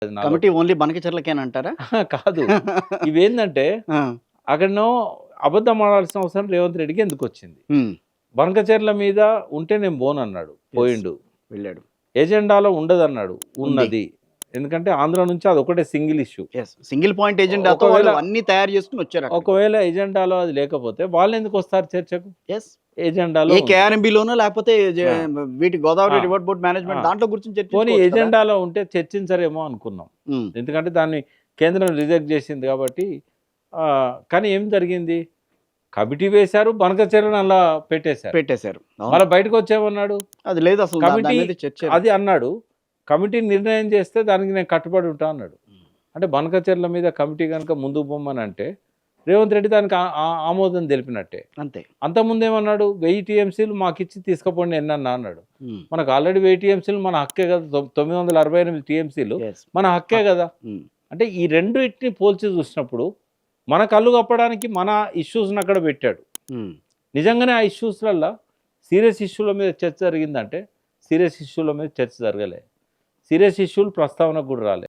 అది నాలో committee only బనకచెర్లకేనంటారా? కాదు. ఇవేందంటే ఆ! అక్కడనో అబద్ధం ఆడాల్సిన అవసరం రేవంత్ రెడ్డికి ఎందుకొచ్చింది? హ్మ్. బనకచెర్ల మీద ఉంటే నేను పోనన్నాడు. పోయిండు. వెళ్ళాడు. ఎజెండాలో ఉండదన్నాడు. ఉంది. ఉన్నది. ఎందుకంటే ఆంధ్ర నుంచి అదొకటే single issue. Yes. Single point ఎజెండాతో ఒకవేళ వాళ్ళు అన్నీ తయారు చేసుకొని వచ్చారక్కడికి. ఒకవేళ ఎజెండాలో అది లేకపోతే వాళ్ళెందుకొస్తారు చర్చకు? యెస్. ఎజెండాలో ఏ ఉంది. కేఆర్ఎంబీలోనో లేకపోతే ఆ! వీటి గోదావరి ఆ! రివర్ బోర్డ్ మేనేజ్మెంట్ ఆ! దాంట్లో కూర్చొని పోనీ చర్చించుకోవచ్చు కదా! ఎజెండాలో ఉంటే చర్చించరేమో అనుకున్నాం. హ్మ్. ఎందుకంటే దాన్ని కేంద్రం రిజెక్ట్ చేసింది కాబట్టి. కానీ ఏం జరిగింది? కమిటీ వేశారు. బనకచెర్లను అలా పెట్టేశారు. పెట్టేశారు. అవును. మళ్ళా బయటకొచ్చేమన్నాడు. అది లేదు అసలు దాని కమిటీ మీద చర్చే లేదు. అది అన్నాడు. కమిటీ నిర్ణయం చేస్తే దానికి నేను కట్టుబడి ఉంటా అన్నాడు. అంటే బనకచెర్ల మీద కమిటీ గనుక ముందుకు పొమ్మనంటే రేవంత్ రెడ్డి దానికి ఆమోదం తెలిపినట్టే. అంతే. అంతకుముందేమన్నాడు? 1000 టీఎంసీలు మాకిచ్చి తీసుకుపోండి ఎన్నన్నా అన్నాడు. హ్మ్. మనకు ఆల్రెడీ 1000 టీఎంసీలు మన హక్కే కదా. 968 టీఎంసీలు యెస్. మన హక్కే కదా. హ్మ్. అంటే ఈ రెండిటిని పోల్చి చూసినప్పుడు మన కళ్ళు కప్పడానికి మన ఇష్యూస్ని అక్కడ పెట్టాడు. హ్మ్. నిజంగానే ఆ ఇష్యూస్లల్లో సీరియస్ ఇష్యూల మీద చర్చ జరిగిందంటే సీరియస్ ఇష్యూల మీద చర్చ జరగలే. సీరియస్ ఇష్యూలు ప్రస్తావనకు కూడా రాలే.